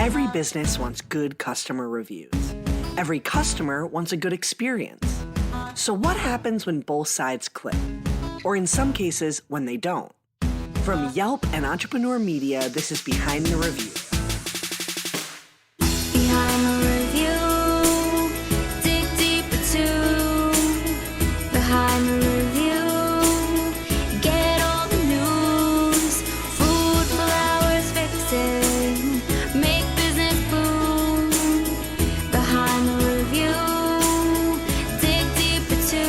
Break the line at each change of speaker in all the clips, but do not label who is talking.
Every business wants good customer reviews. Every customer wants a good experience. So what happens when both sides click? Or in some cases, when they don't? From Yelp and Entrepreneur Media, this is Behind the Review.
Behind the review, dig deeper too. Behind the review, get all the news. Food, flowers, fixing, make business boom. Behind the review, dig deeper too.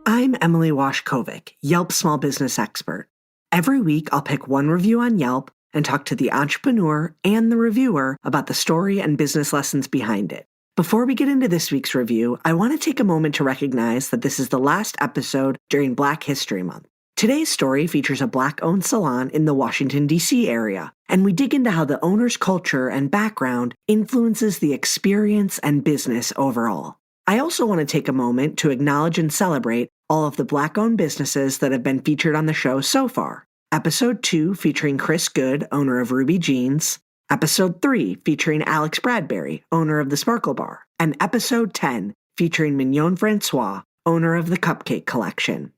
I'm Emily Washkovic, Yelp small business expert. Every week, I'll pick one review on Yelp and talk to the entrepreneur and the reviewer about the story and business lessons behind it. Before we get into this week's review, I want to take a moment to recognize that this is the last episode during Black History Month. Today's story features a Black-owned salon in the Washington, D.C. area, and we dig into how the owner's culture and background influences the experience and business overall. I also want to take a moment to acknowledge and celebrate all of the Black-owned businesses that have been featured on the show so far. Episode 2 featuring Chris Good, owner of Ruby Jeans. Episode 3 featuring Alex Bradbury, owner of the Sparkle Bar. And Episode 10 featuring Mignon Francois, owner of the Cupcake Collection.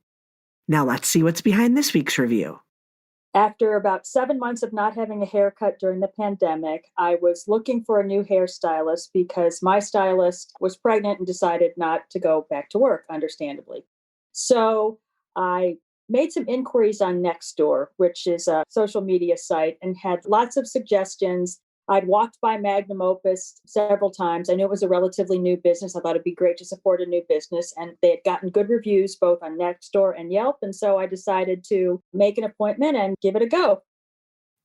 Now let's see what's behind this week's review.
After about 7 months of not having a haircut during the pandemic, I was looking for a new hairstylist because my stylist was pregnant and decided not to go back to work, understandably. So I made some inquiries on Nextdoor, which is a social media site, and had lots of suggestions. I'd walked by Magnum Opus several times. I knew it was a relatively new business. I thought it'd be great to support a new business. And they had gotten good reviews both on Nextdoor and Yelp. And so I decided to make an appointment and give it a go.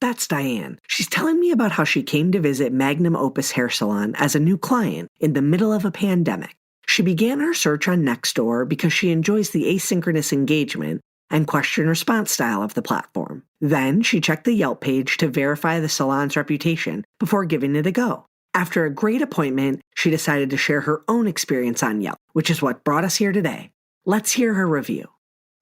That's Diane. She's telling me about how she came to visit Magnum Opus Hair Salon as a new client in the middle of a pandemic. She began her search on Nextdoor because she enjoys the asynchronous engagement and question-response style of the platform. Then she checked the Yelp page to verify the salon's reputation before giving it a go. After a great appointment, she decided to share her own experience on Yelp, which is what brought us here today. Let's hear her review.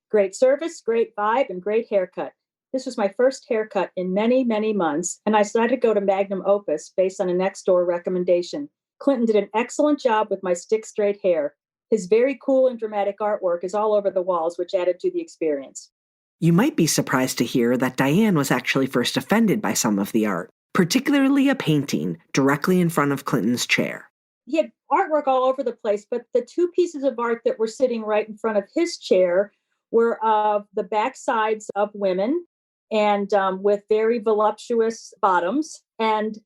Great service, great vibe, and great haircut. This was my first haircut in many, many months, and I decided to go to Magnum Opus based on a Nextdoor recommendation. Clinton did an excellent job with my stick-straight hair. His very cool and dramatic artwork is all over the walls, which added to the experience.
You might be surprised to hear that Diane was actually first offended by some of the art, particularly a painting directly in front of Clinton's chair.
He had artwork all over the place, but the two pieces of art that were sitting right in front of his chair were of the backsides of women and with very voluptuous bottoms. And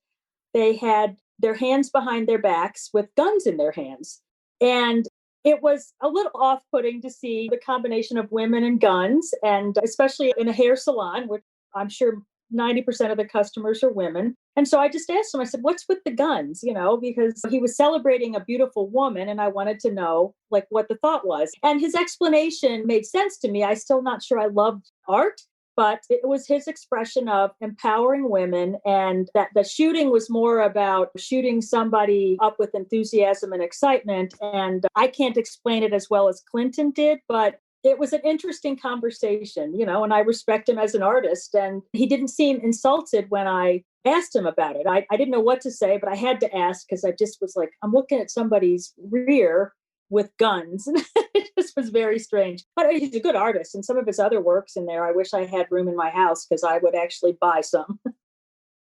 they had their hands behind their backs with guns in their hands. And it was a little off-putting to see the combination of women and guns, and especially in a hair salon, which I'm sure 90% of the customers are women. And so I just asked him, I said, what's with the guns? Because he was celebrating a beautiful woman, and I wanted to know what the thought was. And his explanation made sense to me. I'm still not sure I loved art, but it was his expression of empowering women, and that the shooting was more about shooting somebody up with enthusiasm and excitement. And I can't explain it as well as Clinton did, but it was an interesting conversation, and I respect him as an artist. And he didn't seem insulted when I asked him about it. I didn't know what to say, but I had to ask because I just was like, I'm looking at somebody's rear with guns. It just was very strange. But he's a good artist, and some of his other works in there, I wish I had room in my house because I would actually buy some.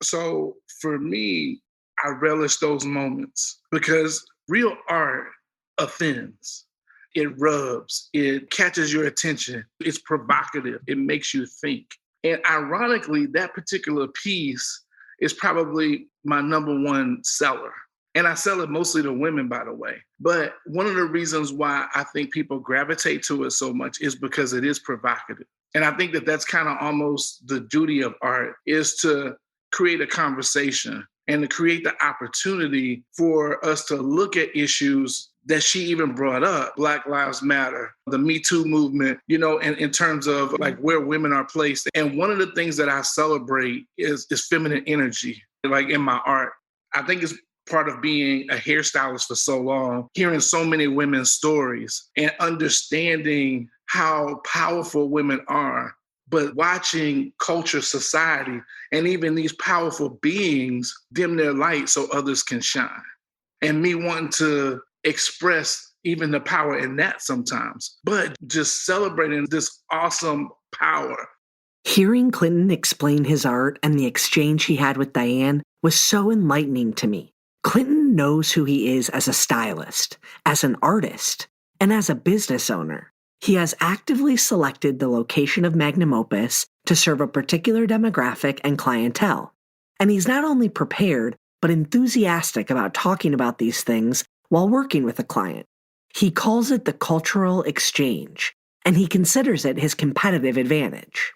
So for me, I relish those moments because real art offends. It rubs, it catches your attention, it's provocative, it makes you think. And ironically, that particular piece is probably my number one seller. And I sell it mostly to women, by the way. But one of the reasons why I think people gravitate to it so much is because it is provocative. And I think that that's kind of almost the duty of art, is to create a conversation and to create the opportunity for us to look at issues that she even brought up, Black Lives Matter, the Me Too movement, in terms of where women are placed. And one of the things that I celebrate is feminine energy, in my art. I think it's part of being a hairstylist for so long, hearing so many women's stories and understanding how powerful women are but watching culture, society, and even these powerful beings dim their light so others can shine. And me wanting to express even the power in that sometimes, but just celebrating this awesome power.
Hearing Clinton explain his art and the exchange he had with Diane was so enlightening to me. Clinton knows who he is as a stylist, as an artist, and as a business owner. He has actively selected the location of Magnum Opus to serve a particular demographic and clientele. And he's not only prepared, but enthusiastic about talking about these things while working with a client. He calls it the cultural exchange, and he considers it his competitive advantage.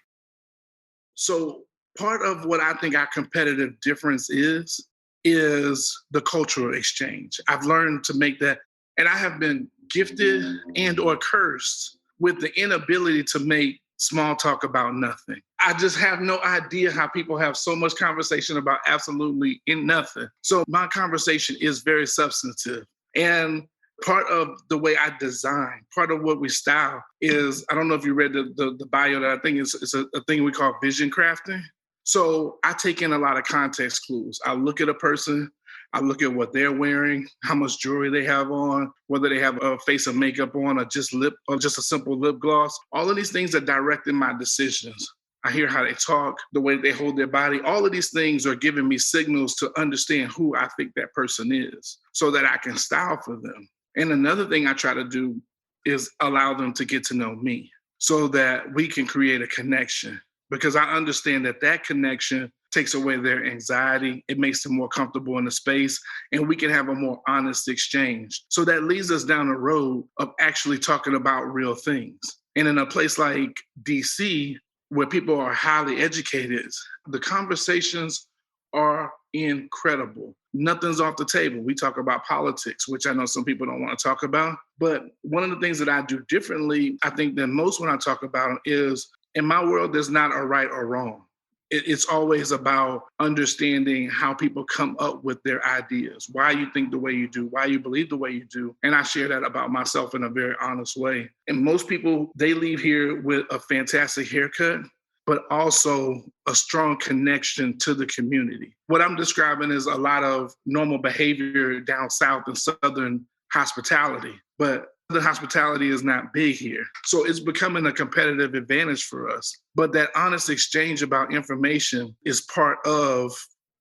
So part of what I think our competitive difference is the cultural exchange. I've learned to make that, and I have been gifted and or cursed with the inability to make small talk about nothing. I just have no idea how people have so much conversation about absolutely nothing. So my conversation is very substantive. And part of the way I design, part of what we style is, I don't know if you read the bio that I think is a thing we call vision crafting. So I take in a lot of context clues. I look at a person, I look at what they're wearing, how much jewelry they have on, whether they have a face of makeup on or just a simple lip gloss. All of these things are directing my decisions. I hear how they talk, the way they hold their body. All of these things are giving me signals to understand who I think that person is so that I can style for them. And another thing I try to do is allow them to get to know me so that we can create a connection, because I understand that connection takes away their anxiety. It makes them more comfortable in the space, and we can have a more honest exchange. So that leads us down the road of actually talking about real things. And in a place like DC, where people are highly educated, the conversations are incredible. Nothing's off the table. We talk about politics, which I know some people don't want to talk about. But one of the things that I do differently, I think, than most when I talk about it is, in my world, there's not a right or wrong. It's always about understanding how people come up with their ideas, why you think the way you do, why you believe the way you do. And I share that about myself in a very honest way. And most people, they leave here with a fantastic haircut, but also a strong connection to the community. What I'm describing is a lot of normal behavior down south in Southern hospitality, but the hospitality is not big here. So it's becoming a competitive advantage for us. But that honest exchange about information is part of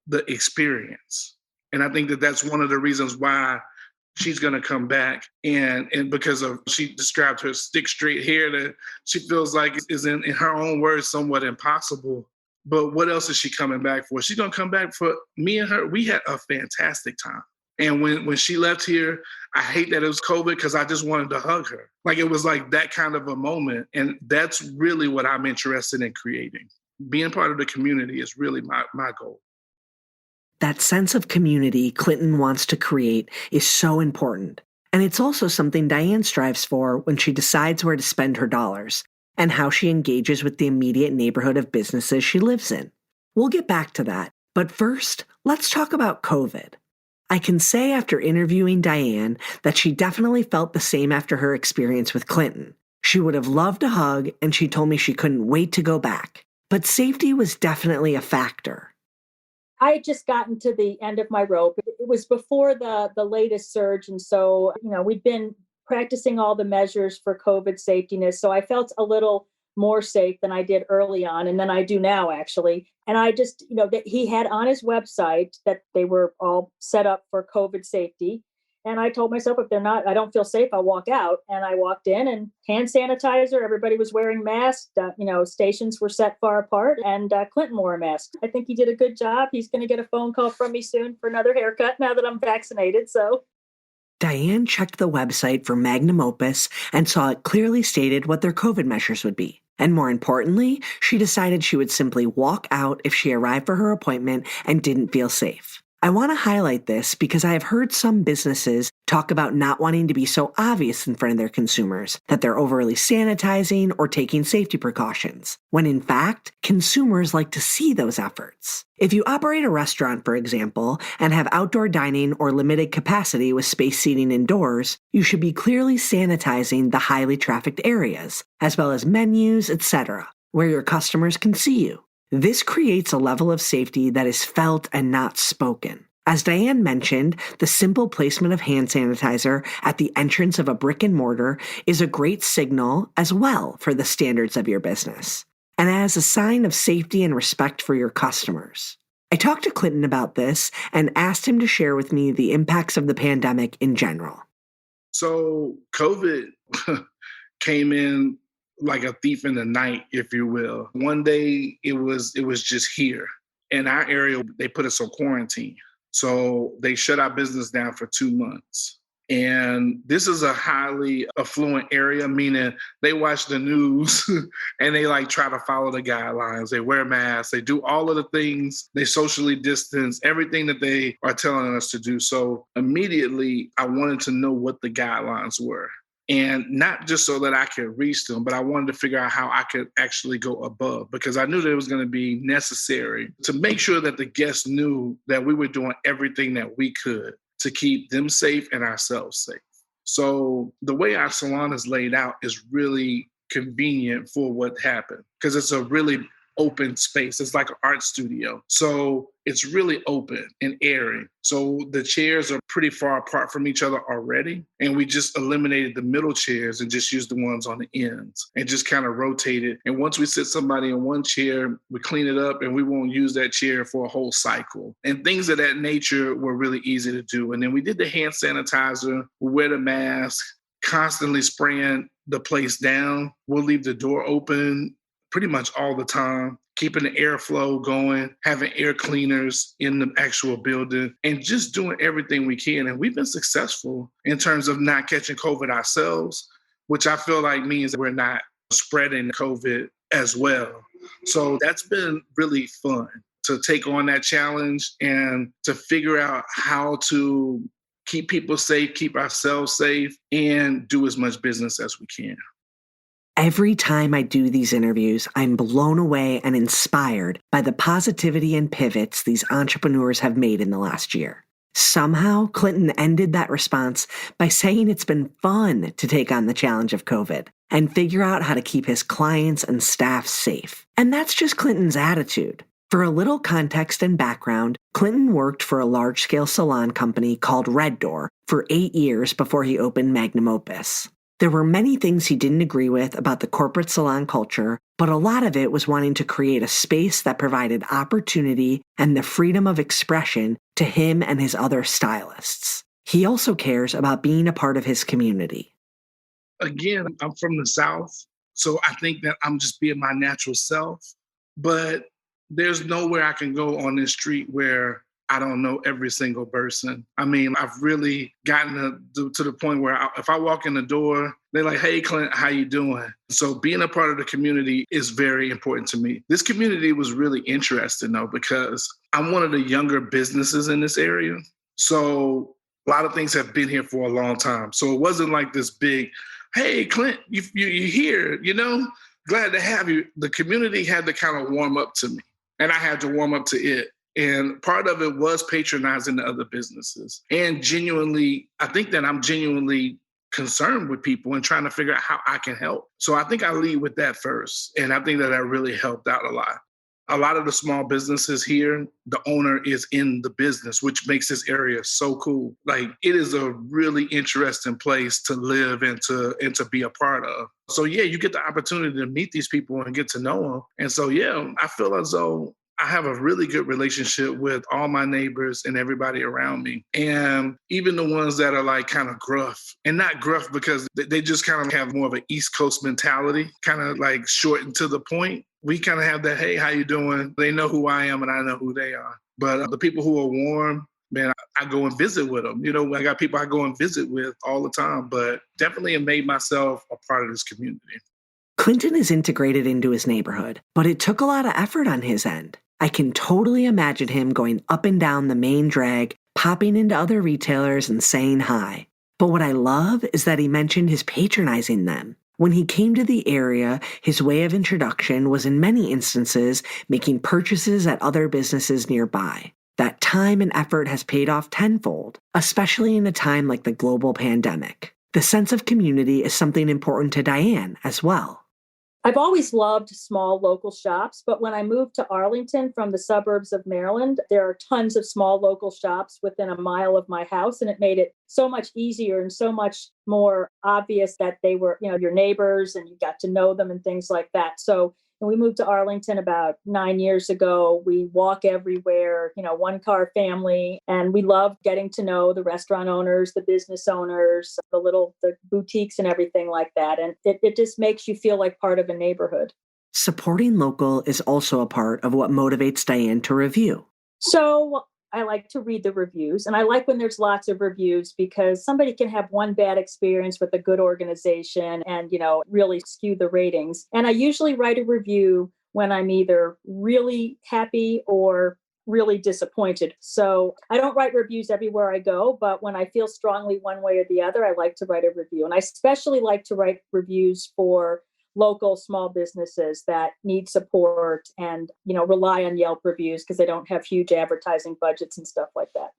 the experience. And I think that that's one of the reasons why she's going to come back. And because of, she described her stick straight hair that she feels like is in her own words, somewhat impossible. But what else is she coming back for? She's going to come back for me and her. We had a fantastic time. And when she left here, I hate that it was COVID because I just wanted to hug her. Like, it was like that kind of a moment. And that's really what I'm interested in creating. Being part of the community is really my goal.
That sense of community Clinton wants to create is so important. And it's also something Diane strives for when she decides where to spend her dollars and how she engages with the immediate neighborhood of businesses she lives in. We'll get back to that. But first, let's talk about COVID. I can say after interviewing Diane that she definitely felt the same after her experience with Clinton. She would have loved a hug, and she told me she couldn't wait to go back. But safety was definitely a factor.
I had just gotten to the end of my rope. It was before the latest surge. And so, we'd been practicing all the measures for COVID safetiness. So I felt a little more safe than I did early on, and than I do now, actually. And I just, that he had on his website that they were all set up for COVID safety. And I told myself, if they're not, I don't feel safe, I'll walk out. And I walked in, and hand sanitizer, everybody was wearing masks, stations were set far apart, and Clinton wore a mask. I think he did a good job. He's going to get a phone call from me soon for another haircut now that I'm vaccinated. So
Diane checked the website for Magnum Opus and saw it clearly stated what their COVID measures would be. And more importantly, she decided she would simply walk out if she arrived for her appointment and didn't feel safe. I want to highlight this because I have heard some businesses talk about not wanting to be so obvious in front of their consumers that they're overly sanitizing or taking safety precautions, when in fact, consumers like to see those efforts. If you operate a restaurant, for example, and have outdoor dining or limited capacity with space seating indoors, you should be clearly sanitizing the highly trafficked areas, as well as menus, etc. where your customers can see you. This creates a level of safety that is felt and not spoken. As Diane mentioned, the simple placement of hand sanitizer at the entrance of a brick and mortar is a great signal as well for the standards of your business, and as a sign of safety and respect for your customers. I talked to Clinton about this and asked him to share with me the impacts of the pandemic in general.
So COVID came in like a thief in the night, if you will. One day it was just here. In our area, they put us on quarantine. So they shut our business down for 2 months. And this is a highly affluent area, meaning they watch the news and they like try to follow the guidelines. They wear masks, they do all of the things, they socially distance, everything that they are telling us to do. So immediately I wanted to know what the guidelines were. And not just so that I could reach them, but I wanted to figure out how I could actually go above, because I knew that it was going to be necessary to make sure that the guests knew that we were doing everything that we could to keep them safe and ourselves safe. So the way our salon is laid out is really convenient for what happened, because it's a really open space. It's like an art studio. So it's really open and airy. So the chairs are pretty far apart from each other already. And we just eliminated the middle chairs and just used the ones on the ends and just kind of rotated. And once we sit somebody in one chair, we clean it up and we won't use that chair for a whole cycle. And things of that nature were really easy to do. And then we did the hand sanitizer, we wear the mask, constantly spraying the place down. We'll leave the door open pretty much all the time, keeping the airflow going, having air cleaners in the actual building, and just doing everything we can. And we've been successful in terms of not catching COVID ourselves, which I feel like means that we're not spreading COVID as well. So that's been really fun to take on that challenge and to figure out how to keep people safe, keep ourselves safe, and do as much business as we can.
Every time I do these interviews, I'm blown away and inspired by the positivity and pivots these entrepreneurs have made in the last year. Somehow, Clinton ended that response by saying it's been fun to take on the challenge of COVID and figure out how to keep his clients and staff safe. And that's just Clinton's attitude. For a little context and background, Clinton worked for a large-scale salon company called Red Door for 8 years before he opened Magnum Opus. There were many things he didn't agree with about the corporate salon culture, but a lot of it was wanting to create a space that provided opportunity and the freedom of expression to him and his other stylists. He also cares about being a part of his community.
Again, I'm from the South, so I think that I'm just being my natural self, but there's nowhere I can go on this street where I don't know every single person. I mean, I've really gotten to the point where if I walk in the door, they're like, "Hey, Clint, how you doing?" So being a part of the community is very important to me. This community was really interesting, though, because I'm one of the younger businesses in this area. So a lot of things have been here for a long time. So it wasn't like this big, "Hey, Clint, you're here, glad to have you." The community had to kind of warm up to me, and I had to warm up to it. And part of it was patronizing the other businesses. And I think that I'm genuinely concerned with people and trying to figure out how I can help. So I think I lead with that first. And I think that really helped out a lot. A lot of the small businesses here, the owner is in the business, which makes this area so cool. Like, it is a really interesting place to live and to be a part of. So yeah, you get the opportunity to meet these people and get to know them. And so yeah, I feel as though I have a really good relationship with all my neighbors and everybody around me. And even the ones that are like kind of gruff, and not gruff because they just kind of have more of an East Coast mentality, kind of like short and to the point. We kind of have that, "Hey, how you doing?" They know who I am and I know who they are. But the people who are warm, man, I go and visit with them. I got people I go and visit with all the time, but definitely have made myself a part of this community.
Clinton is integrated into his neighborhood, but it took a lot of effort on his end. I can totally imagine him going up and down the main drag, popping into other retailers and saying hi. But what I love is that he mentioned his patronizing them. When he came to the area, his way of introduction was in many instances making purchases at other businesses nearby. That time and effort has paid off tenfold, especially in a time like the global pandemic. The sense of community is something important to Diane as well.
I've always loved small local shops, but when I moved to Arlington from the suburbs of Maryland, there are tons of small local shops within a mile of my house. And it made it so much easier and so much more obvious that they were, your neighbors and you got to know them and things like that. So when we moved to Arlington about 9 years ago, we walk everywhere, one car family, and we love getting to know the restaurant owners, the business owners, the boutiques and everything like that. And it just makes you feel like part of a neighborhood.
Supporting local is also a part of what motivates Diane to review.
So I like to read the reviews, and I like when there's lots of reviews because somebody can have one bad experience with a good organization and, really skew the ratings. And I usually write a review when I'm either really happy or really disappointed. So I don't write reviews everywhere I go, but when I feel strongly one way or the other, I like to write a review. And I especially like to write reviews for local small businesses that need support and, rely on Yelp reviews because they don't have huge advertising budgets and stuff like that.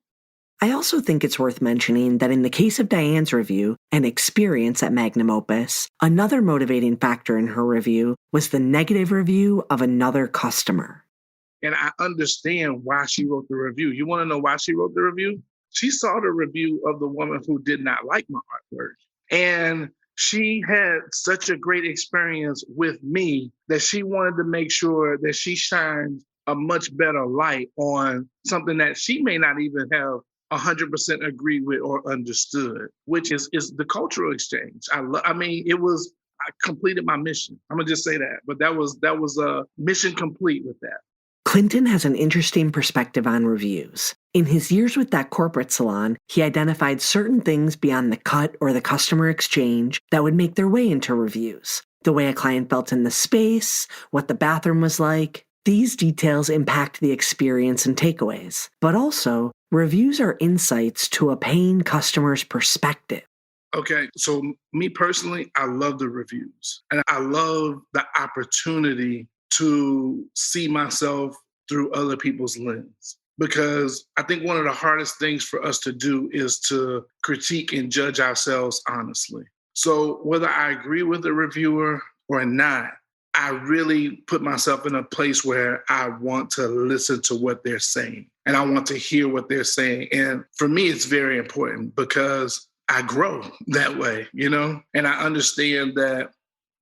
I also think it's worth mentioning that in the case of Diane's review and experience at Magnum Opus, another motivating factor in her review was the negative review of another customer.
And I understand why she wrote the review. You want to know why she wrote the review? She saw the review of the woman who did not like my artwork. And she had such a great experience with me that she wanted to make sure that she shined a much better light on something that she may not even have 100% agree with or understood, which is the cultural exchange. I completed my mission. I'm gonna just say that, but that was a mission complete with that.
Clinton has an interesting perspective on reviews. In his years with that corporate salon, he identified certain things beyond the cut or the customer exchange that would make their way into reviews. The way a client felt in the space, what the bathroom was like. These details impact the experience and takeaways. But also, reviews are insights to a paying customer's perspective.
Okay, so me personally, I love the reviews. And I love the opportunity to see myself through other people's lens. Because I think one of the hardest things for us to do is to critique and judge ourselves honestly. So whether I agree with the reviewer or not, I really put myself in a place where I want to listen to what they're saying and I want to hear what they're saying. And for me, it's very important because I grow that way, and I understand that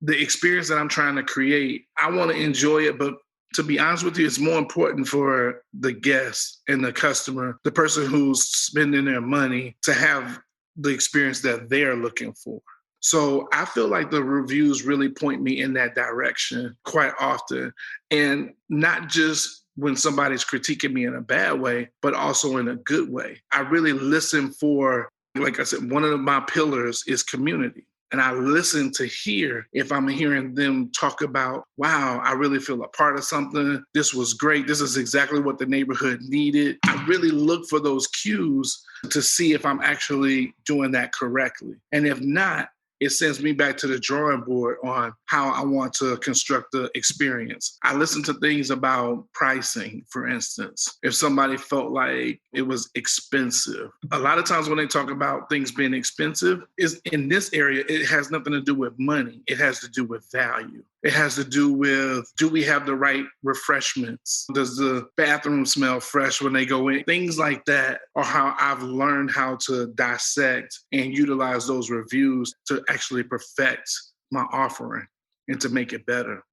the experience that I'm trying to create, I want to enjoy it, but to be honest with you, it's more important for the guest and the customer, the person who's spending their money, to have the experience that they're looking for. So I feel like the reviews really point me in that direction quite often. And not just when somebody's critiquing me in a bad way, but also in a good way. I really listen for, like I said, one of my pillars is community. And I listen to hear if I'm hearing them talk about, wow, I really feel a part of something. This was great. This is exactly what the neighborhood needed. I really look for those cues to see if I'm actually doing that correctly. And if not, it sends me back to the drawing board on how I want to construct the experience. I listen to things about pricing, for instance. If somebody felt like it was expensive. A lot of times when they talk about things being expensive, is in this area, it has nothing to do with money. It has to do with value. It has to do with, do we have the right refreshments? Does the bathroom smell fresh when they go in? Things like that are how I've learned how to dissect and utilize those reviews to actually perfect my offering and to make it better.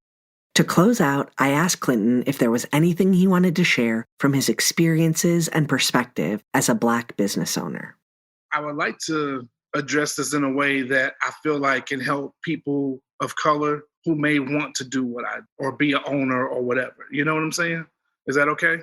To close out, I asked Clinton if there was anything he wanted to share from his experiences and perspective as a Black business owner.
I would like to address this in a way that I feel like can help people of color who may want to do or be an owner or whatever. You know what I'm saying? Is that okay?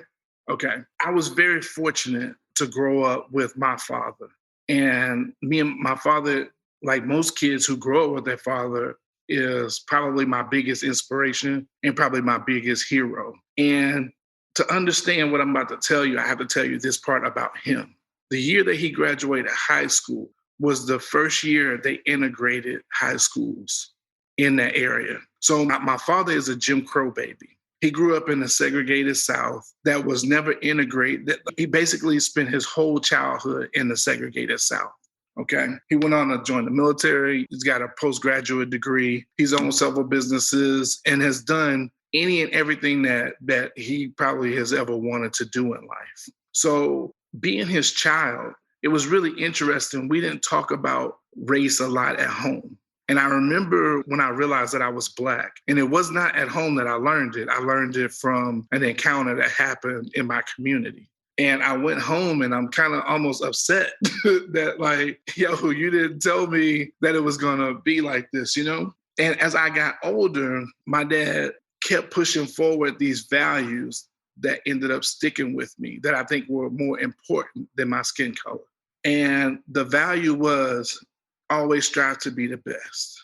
Okay. I was very fortunate to grow up with my father. And me and my father, like most kids who grow up with their father, is probably my biggest inspiration and probably my biggest hero. And to understand what I'm about to tell you, I have to tell you this part about him. The year that he graduated high school was the first year they integrated high schools in that area. So my father is a Jim Crow baby. He grew up in a segregated South that was never integrated. He basically spent his whole childhood in the segregated South. Okay. He went on to join the military. He's got a postgraduate degree. He's owned several businesses and has done any and everything that he probably has ever wanted to do in life. So being his child, it was really interesting. We didn't talk about race a lot at home. And I remember when I realized that I was Black, and it was not at home that I learned it. I learned it from an encounter that happened in my community. And I went home and I'm kind of almost upset that like, yo, you didn't tell me that it was going to be like this, you know? And as I got older, my dad kept pushing forward these values that ended up sticking with me that I think were more important than my skin color. And the value was always strive to be the best.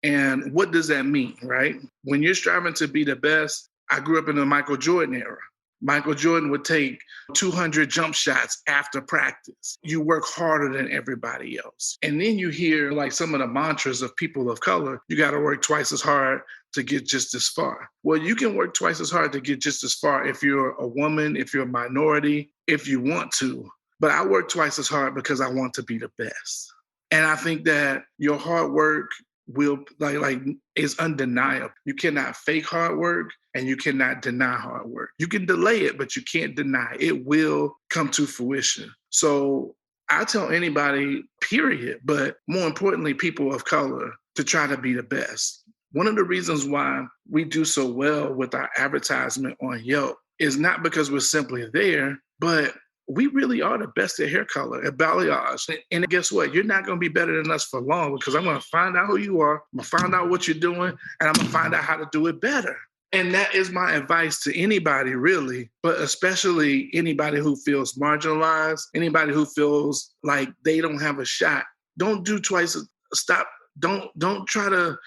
And what does that mean, right? When you're striving to be the best, I grew up in the Michael Jordan era. Michael Jordan would take 200 jump shots after practice. You work harder than everybody else. And then you hear like some of the mantras of people of color, you got to work twice as hard to get just as far. Well, you can work twice as hard to get just as far if you're a woman, if you're a minority, if you want to. But I work twice as hard because I want to be the best. And I think that your hard work will like is undeniable. You cannot fake hard work and you cannot deny hard work. You can delay it, but you can't deny it. It will come to fruition. So I tell anybody, period, but more importantly, people of color, to try to be the best. One of the reasons why we do so well with our advertisement on Yelp is not because we're simply there, but we really are the best at hair color, at balayage. And guess what? You're not going to be better than us for long because I'm going to find out who you are, I'm going to find out what you're doing, and I'm going to find out how to do it better. And that is my advice to anybody, really, but especially anybody who feels marginalized, anybody who feels like they don't have a shot. Don't do twice. Stop. Don't try to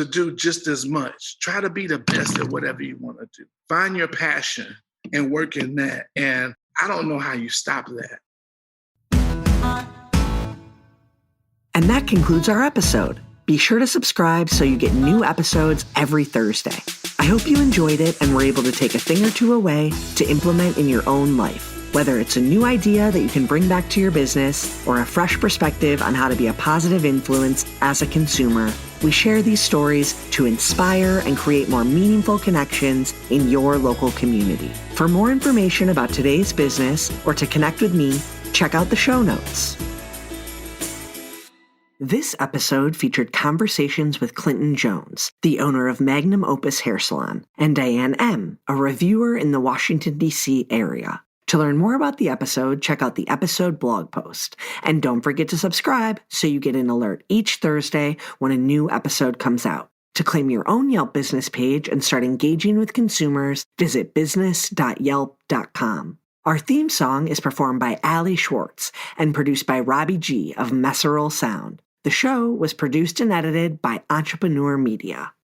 do just as much. Try to be the best at whatever you want to do. Find your passion and work in that. And I don't know how you stop that.
And that concludes our episode. Be sure to subscribe so you get new episodes every Thursday. I hope you enjoyed it and were able to take a thing or two away to implement in your own life. Whether it's a new idea that you can bring back to your business or a fresh perspective on how to be a positive influence as a consumer, we share these stories to inspire and create more meaningful connections in your local community. For more information about today's business or to connect with me, check out the show notes. This episode featured conversations with Clinton Jones, the owner of Magnum Opus Hair Salon, and Diane M, a reviewer in the Washington, D.C. area. To learn more about the episode, check out the episode blog post. And don't forget to subscribe so you get an alert each Thursday when a new episode comes out. To claim your own Yelp business page and start engaging with consumers, visit business.yelp.com. Our theme song is performed by Ali Schwartz and produced by Robbie G of Messerol Sound. The show was produced and edited by Entrepreneur Media.